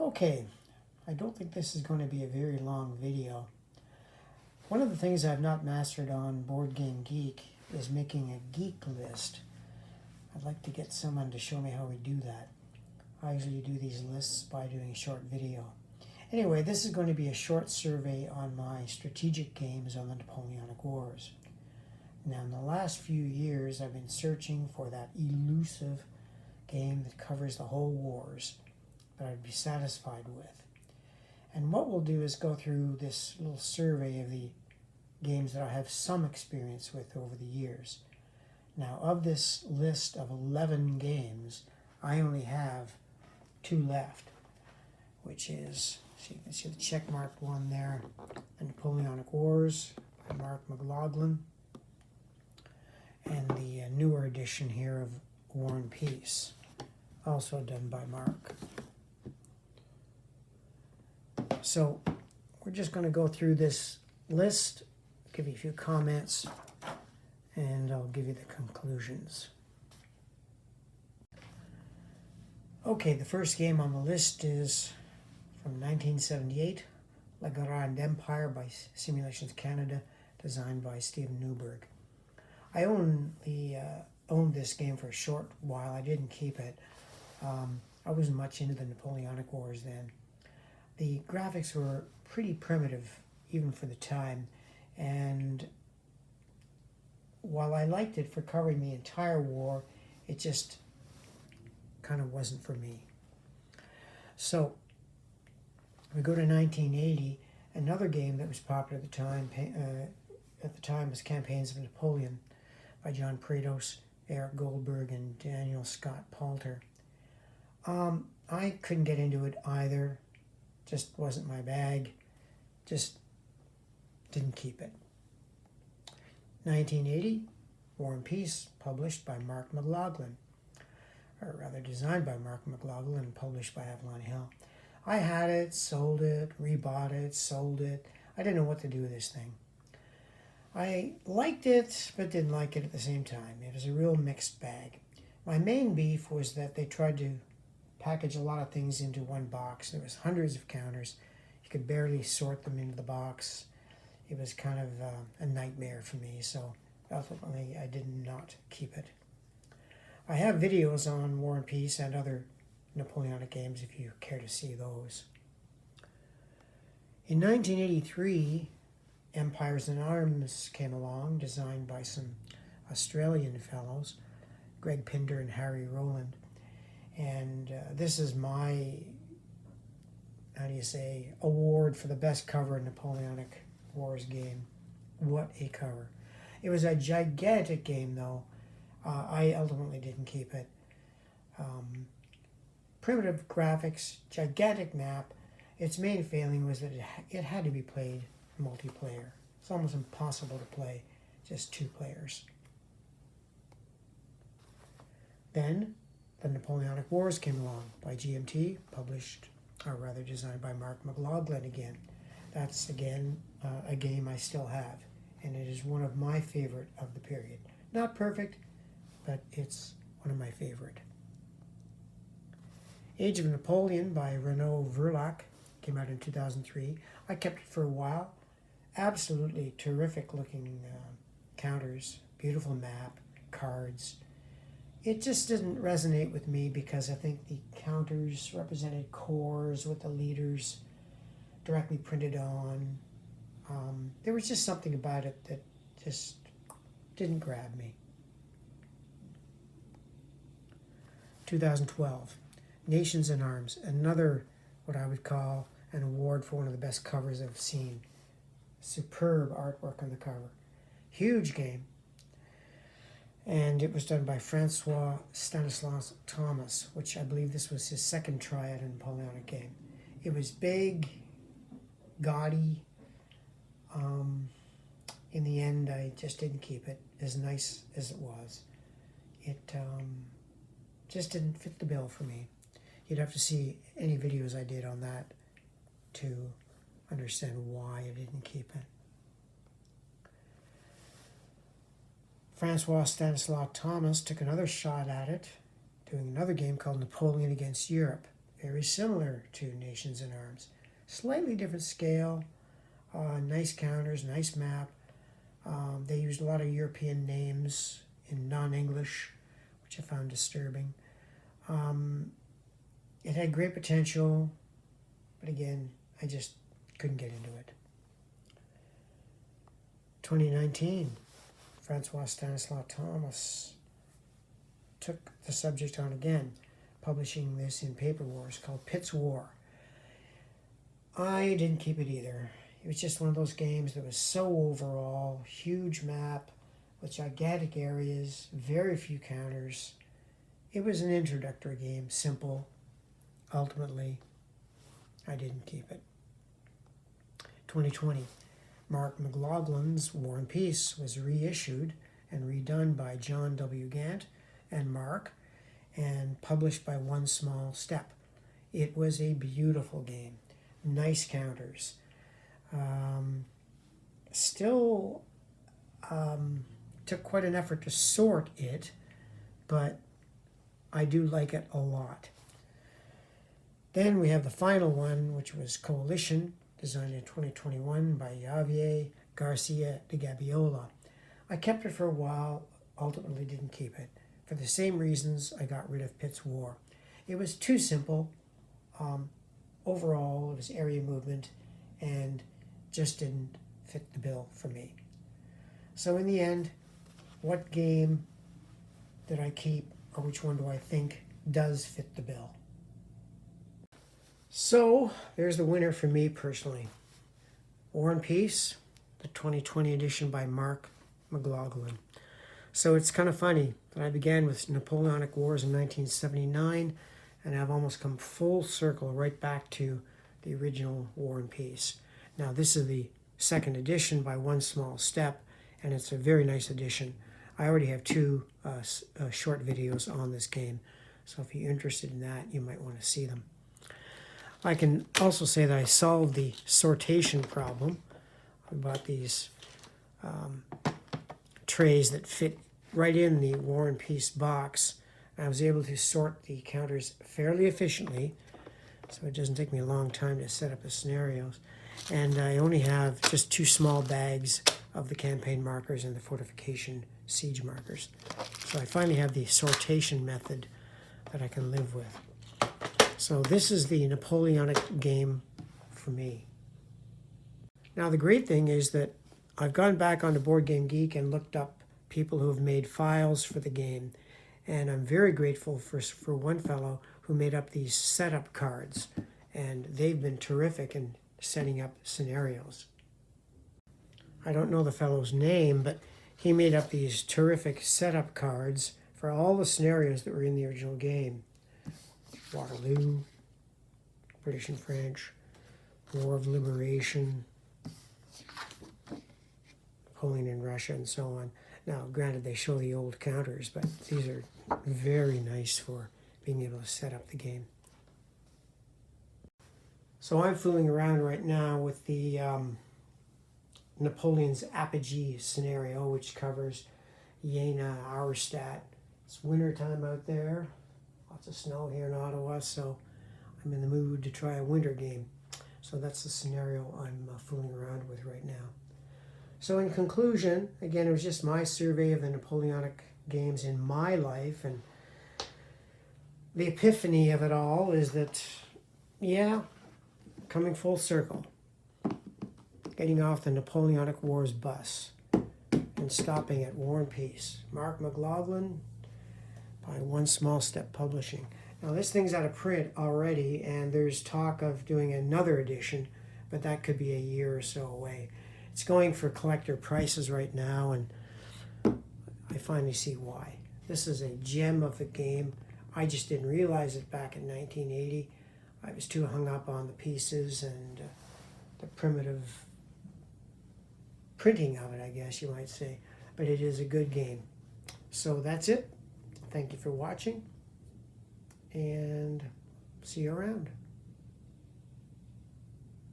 Okay, I don't think this is going to be a very long video. One of the things I've not mastered on Board Game Geek is making a geek list. I'd like to get someone to show me how we do that. I usually do these lists by doing a short video. Anyway, this is going to be a short survey on my strategic games on the Napoleonic Wars. Now, in the last few years, I've been searching for that elusive game that covers the whole wars that I'd be satisfied with. And what we'll do is go through this little survey of the games that I have some experience with over the years. Now, of this list of 11 games, I only have 2 left, which is, so you can see the checkmarked one there, the Napoleonic Wars by Mark McLaughlin, and the newer edition here of War and Peace, also done by Mark. So we're just going to go through this list, give you a few comments, and I'll give you the conclusions. Okay, the first game on the list is from 1978, La Grande Empire by Simulations Canada, designed by Steven Newberg. I owned this game for a short while. I didn't keep it. I wasn't much into the Napoleonic Wars then. The graphics were pretty primitive, even for the time, and while I liked it for covering the entire war, it just kind of wasn't for me. So we go to 1980, another game that was popular at the time was Campaigns of Napoleon by John Prados, Eric Goldberg, and Daniel Scott Palter. I couldn't get into it either. Just wasn't my bag. Just didn't keep it. 1980, War and Peace, published by Mark McLaughlin, or rather designed by Mark McLaughlin and published by Avalon Hill. I had it, sold it, rebought it, sold it. I didn't know what to do with this thing. I liked it, but didn't like it at the same time. It was a real mixed bag. My main beef was that they tried to package a lot of things into one box. There was hundreds of counters. You could barely sort them into the box. It was kind of a nightmare for me, so ultimately I did not keep it. I have videos on War and Peace and other Napoleonic games if you care to see those. In 1983, Empires in Arms came along, designed by some Australian fellows, Greg Pinder and Harry Rowland. And this is my, award for the best cover in Napoleonic Wars game. What a cover. It was a gigantic game, though. I ultimately didn't keep it. Primitive graphics, gigantic map. Its main failing was that it had to be played multiplayer. It's almost impossible to play just 2 players. Then the Napoleonic Wars came along by GMT, published, or rather designed by Mark McLaughlin again. That's again a game I still have, and it is one of my favorite of the period. Not perfect, but it's one of my favorite. Age of Napoleon by Renaud Verlac came out in 2003. I kept it for a while. Absolutely terrific looking counters, beautiful map, cards. It just didn't resonate with me because I think the counters represented corps with the leaders directly printed on. There was just something about it that just didn't grab me. 2012, Nations in Arms, another what I would call an award for one of the best covers I've seen. Superb artwork on the cover. Huge game. And it was done by Francois Stanislas Thomas, which I believe this was his second try at a Napoleonic game. It was big, gaudy. In the end, I just didn't keep it, as nice as it was. It just didn't fit the bill for me. You'd have to see any videos I did on that to understand why I didn't keep it. Francois Stanislas Thomas took another shot at it, doing another game called Napoleon Against Europe. very similar to Nations in Arms. Slightly different scale, nice counters, nice map. They used a lot of European names in non-English, which I found disturbing. It had great potential, but again, I just couldn't get into it. 2019, Francois Stanislaw Thomas took the subject on again, publishing this in Paper Wars called Pitt's War. I didn't keep it either. It was just one of those games that was so overall, huge map with gigantic areas, very few counters. It was an introductory game, simple. Ultimately, I didn't keep it. 2020, Mark McLaughlin's War and Peace was reissued and redone by John W. Gant and Mark and published by One Small Step. It was a beautiful game. Nice counters. Still took quite an effort to sort it, but I do like it a lot. Then we have the final one, which was Coalition, designed in 2021 by Javier Garcia de Gabiola. I kept it for a while, ultimately didn't keep it. For the same reasons I got rid of Pitt's War. It was too simple. Overall, it was area movement and just didn't fit the bill for me. So in the end, what game did I keep, or which one do I think does fit the bill? So there's the winner for me personally. War and Peace, the 2020 edition by Mark McLaughlin. So it's kind of funny that I began with Napoleonic Wars in 1979, and I've almost come full circle right back to the original War and Peace. Now this is the second edition by One Small Step, and it's a very nice edition. I already have two short videos on this game, so if you're interested in that, you might want to see them. I can also say that I solved the sortation problem. I bought these trays that fit right in the War and Peace box. I was able to sort the counters fairly efficiently, so it doesn't take me a long time to set up the scenarios. And I only have just 2 small bags of the campaign markers and the fortification siege markers. So I finally have the sortation method that I can live with. So this is the Napoleonic game for me. Now the great thing is that I've gone back onto Board Game Geek and looked up people who have made files for the game. And I'm very grateful for one fellow who made up these setup cards. And they've been terrific in setting up scenarios. I don't know the fellow's name, but he made up these terrific setup cards for all the scenarios that were in the original game. Waterloo, British and French, War of Liberation, Napoleon in Russia, and so on. Now, granted, they show the old counters, but these are very nice for being able to set up the game. So I'm fooling around right now with the Napoleon's apogee scenario, which covers Jena, Auerstadt. It's winter time out there. Lots of snow here in Ottawa, so I'm in the mood to try a winter game. So that's the scenario I'm fooling around with right now. So in conclusion, again, it was just my survey of the Napoleonic games in my life, and the epiphany of it all is that, yeah, coming full circle, getting off the Napoleonic Wars bus and stopping at War and Peace. Mark McLaughlin by One Small Step Publishing. Now this thing's out of print already, and there's talk of doing another edition, but that could be a year or so away. It's going for collector prices right now, and I finally see why. This is a gem of a game. I just didn't realize it back in 1980. I was too hung up on the pieces and the primitive printing of it, I guess you might say. But it is a good game. So that's it. Thank you for watching, and see you around.